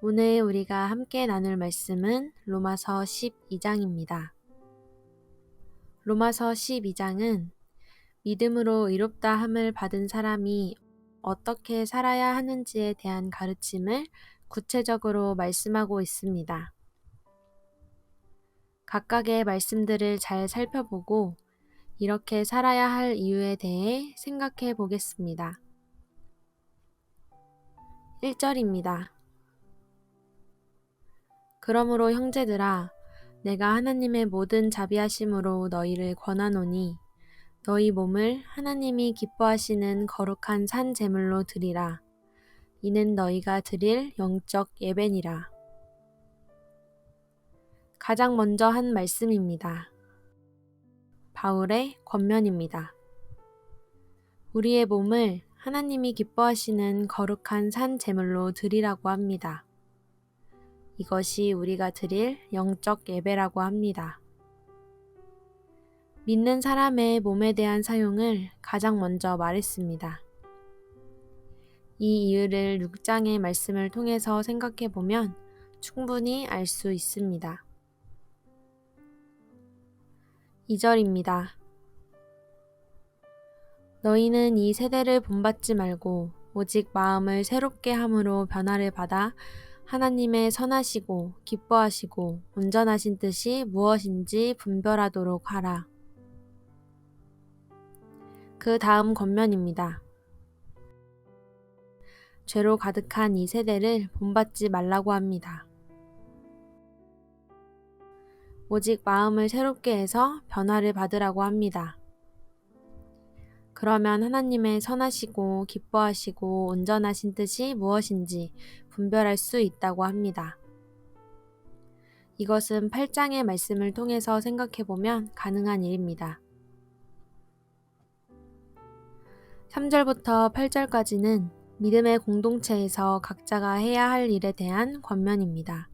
오늘 우리가 함께 나눌 말씀은 로마서 12장입니다. 로마서 12장은 믿음으로 의롭다 함을 받은 사람이 어떻게 살아야 하는지에 대한 가르침을 구체적으로 말씀하고 있습니다. 각각의 말씀들을 잘 살펴보고 이렇게 살아야 할 이유에 대해 생각해 보겠습니다. 1절입니다. 그러므로 형제들아, 내가 하나님의 모든 자비하심으로 너희를 권하노니 너희 몸을 하나님이 기뻐하시는 거룩한 산 제물로 드리라. 이는 너희가 드릴 영적 예배니라. 가장 먼저 한 말씀입니다. 바울의 권면입니다. 우리의 몸을 하나님이 기뻐하시는 거룩한 산 제물로 드리라고 합니다. 이것이 우리가 드릴 영적 예배라고 합니다. 믿는 사람의 몸에 대한 사용을 가장 먼저 말했습니다. 이 이유를 6장의 말씀을 통해서 생각해 보면 충분히 알 수 있습니다. 2절입니다. 너희는 이 세대를 본받지 말고 오직 마음을 새롭게 함으로 변화를 받아 하나님의 선하시고 기뻐하시고 온전하신 뜻이 무엇인지 분별하도록 하라. 그 다음 권면입니다. 죄로 가득한 이 세대를 본받지 말라고 합니다. 오직 마음을 새롭게 해서 변화를 받으라고 합니다. 그러면 하나님의 선하시고 기뻐하시고 온전하신 뜻이 무엇인지 분별할 수 있다고 합니다. 이것은 8장의 말씀을 통해서 생각해보면 가능한 일입니다. 3절부터 8절까지는 믿음의 공동체에서 각자가 해야 할 일에 대한 권면입니다.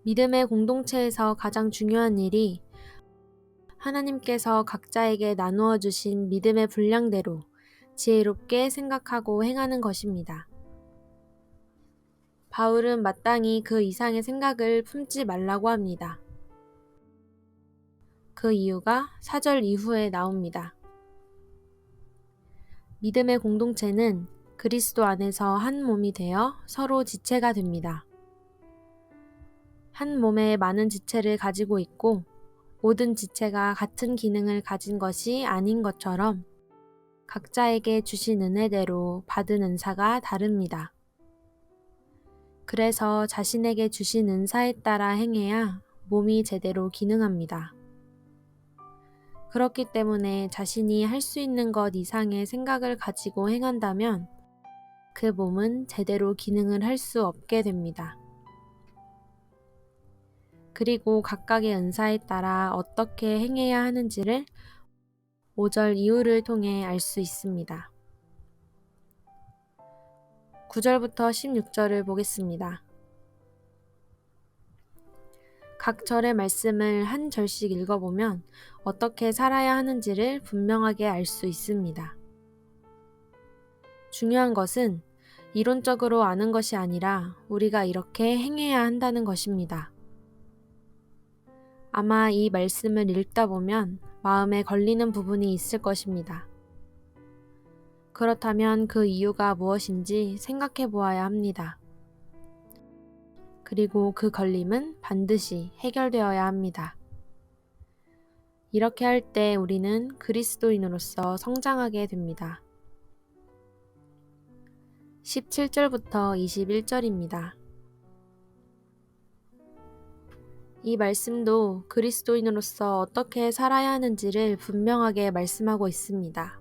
믿음의 공동체에서 가장 중요한 일이 하나님께서 각자에게 나누어 주신 믿음의 분량대로 지혜롭게 생각하고 행하는 것입니다. 바울은 마땅히 그 이상의 생각을 품지 말라고 합니다. 그 이유가 4절 이후에 나옵니다. 믿음의 공동체는 그리스도 안에서 한 몸이 되어 서로 지체가 됩니다. 한 몸에 많은 지체를 가지고 있고 모든 지체가 같은 기능을 가진 것이 아닌 것처럼 각자에게 주신 은혜대로 받은 은사가 다릅니다. 그래서 자신에게 주신 은사에 따라 행해야 몸이 제대로 기능합니다. 그렇기 때문에 자신이 할 수 있는 것 이상의 생각을 가지고 행한다면 그 몸은 제대로 기능을 할 수 없게 됩니다. 그리고 각각의 은사에 따라 어떻게 행해야 하는지를 5절 이후를 통해 알 수 있습니다. 9절부터 16절을 보겠습니다. 각 절의 말씀을 한 절씩 읽어보면 어떻게 살아야 하는지를 분명하게 알 수 있습니다. 중요한 것은 이론적으로 아는 것이 아니라 우리가 이렇게 행해야 한다는 것입니다. 아마 이 말씀을 읽다 보면 마음에 걸리는 부분이 있을 것입니다. 그렇다면 그 이유가 무엇인지 생각해 보아야 합니다. 그리고 그 걸림은 반드시 해결되어야 합니다. 이렇게 할 때 우리는 그리스도인으로서 성장하게 됩니다. 17절부터 21절입니다. 이 말씀도 그리스도인으로서 어떻게 살아야 하는지를 분명하게 말씀하고 있습니다.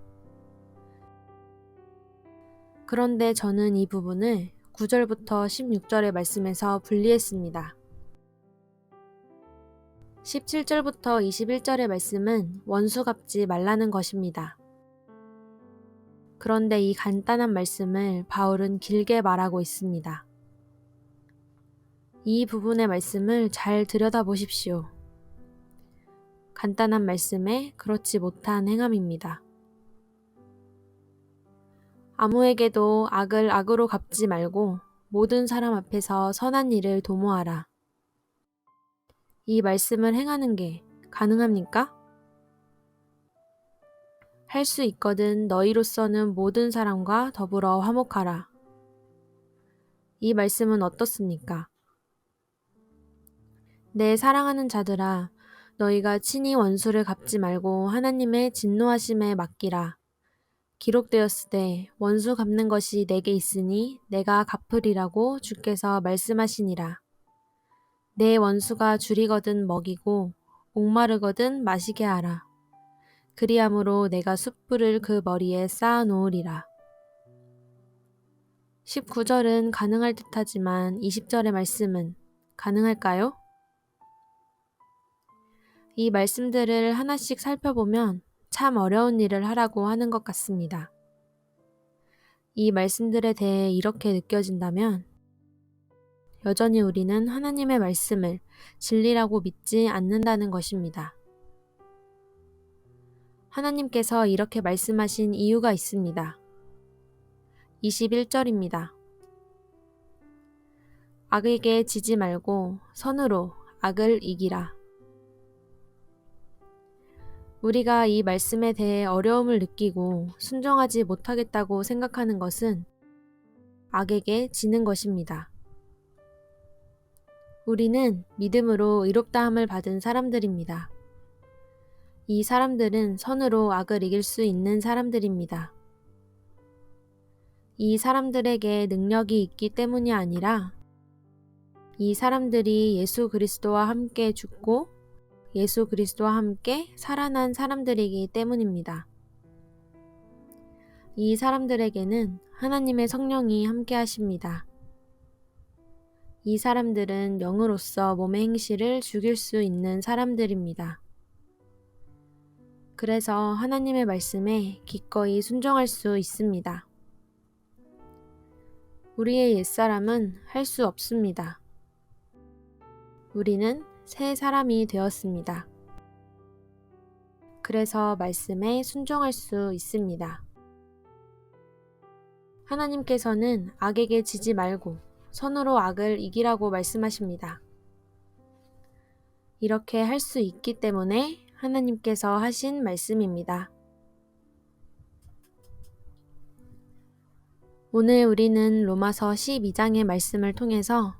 그런데 저는 이 부분을 9절부터 16절의 말씀에서 분리했습니다. 17절부터 21절의 말씀은 원수 갚지 말라는 것입니다. 그런데 이 간단한 말씀을 바울은 길게 말하고 있습니다. 이 부분의 말씀을 잘 들여다보십시오. 간단한 말씀에 그렇지 못한 행함입니다. 아무에게도 악을 악으로 갚지 말고 모든 사람 앞에서 선한 일을 도모하라. 이 말씀을 행하는 게 가능합니까? 할 수 있거든 너희로서는 모든 사람과 더불어 화목하라. 이 말씀은 어떻습니까? 내 사랑하는 자들아, 너희가 친히 원수를 갚지 말고 하나님의 진노하심에 맡기라. 기록되었으되 원수 갚는 것이 내게 있으니 내가 갚으리라고 주께서 말씀하시니라. 내 원수가 줄이거든 먹이고 목마르거든 마시게 하라. 그리함으로 내가 숯불을 그 머리에 쌓아 놓으리라. 19절은 가능할 듯하지만 20절의 말씀은 가능할까요? 이 말씀들을 하나씩 살펴보면 참 어려운 일을 하라고 하는 것 같습니다. 이 말씀들에 대해 이렇게 느껴진다면 여전히 우리는 하나님의 말씀을 진리라고 믿지 않는다는 것입니다. 하나님께서 이렇게 말씀하신 이유가 있습니다. 21절입니다. 악에게 지지 말고 선으로 악을 이기라. 우리가 이 말씀에 대해 어려움을 느끼고 순종하지 못하겠다고 생각하는 것은 악에게 지는 것입니다. 우리는 믿음으로 의롭다함을 받은 사람들입니다. 이 사람들은 선으로 악을 이길 수 있는 사람들입니다. 이 사람들에게 능력이 있기 때문이 아니라 이 사람들이 예수 그리스도와 함께 죽고 예수 그리스도와 함께 살아난 사람들이기 때문입니다. 이 사람들에게는 하나님의 성령이 함께 하십니다. 이 사람들은 영으로서 몸의 행실을 죽일 수 있는 사람들입니다. 그래서 하나님의 말씀에 기꺼이 순종할 수 있습니다. 우리의 옛사람은 할 수 없습니다. 우리는 새 사람이 되었습니다. 그래서 말씀에 순종할 수 있습니다. 하나님께서는 악에게 지지 말고 선으로 악을 이기라고 말씀하십니다. 이렇게 할 수 있기 때문에 하나님께서 하신 말씀입니다. 오늘 우리는 로마서 12장의 말씀을 통해서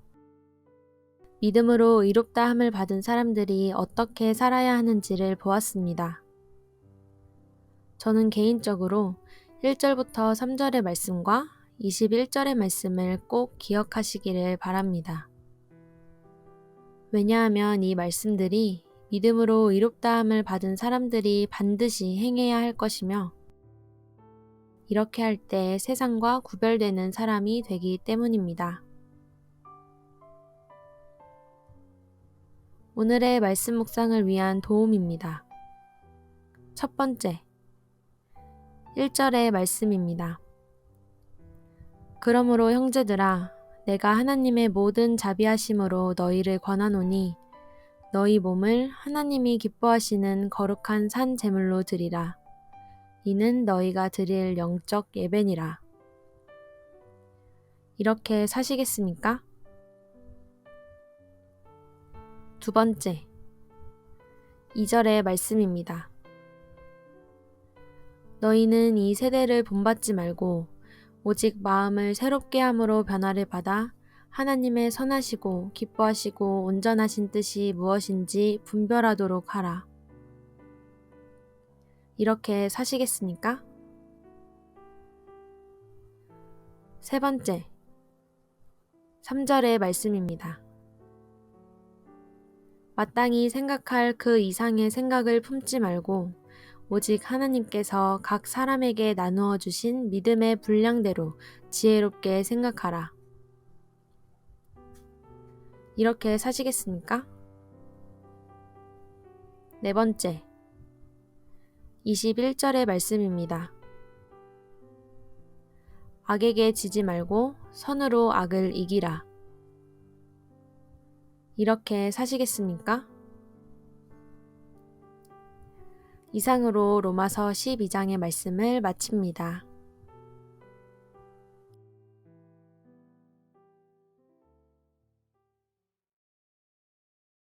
믿음으로 의롭다함을 받은 사람들이 어떻게 살아야 하는지를 보았습니다. 저는 개인적으로 1절부터 3절의 말씀과 21절의 말씀을 꼭 기억하시기를 바랍니다. 왜냐하면 이 말씀들이 믿음으로 의롭다함을 받은 사람들이 반드시 행해야 할 것이며 이렇게 할 때 세상과 구별되는 사람이 되기 때문입니다. 오늘의 말씀 묵상을 위한 도움입니다. 첫 번째, 1절의 말씀입니다. 그러므로 형제들아, 내가 하나님의 모든 자비하심으로 너희를 권하노니 너희 몸을 하나님이 기뻐하시는 거룩한 산 제물로 드리라. 이는 너희가 드릴 영적 예배니라. 이렇게 사시겠습니까? 두 번째, 2절의 말씀입니다. 너희는 이 세대를 본받지 말고 오직 마음을 새롭게 함으로 변화를 받아 하나님의 선하시고 기뻐하시고 온전하신 뜻이 무엇인지 분별하도록 하라. 이렇게 사시겠습니까? 세 번째, 3절의 말씀입니다. 마땅히 생각할 그 이상의 생각을 품지 말고 오직 하나님께서 각 사람에게 나누어 주신 믿음의 분량대로 지혜롭게 생각하라. 이렇게 사시겠습니까? 네 번째, 21절의 말씀입니다. 악에게 지지 말고 선으로 악을 이기라. 이렇게 사시겠습니까? 이상으로 로마서 12장의 말씀을 마칩니다.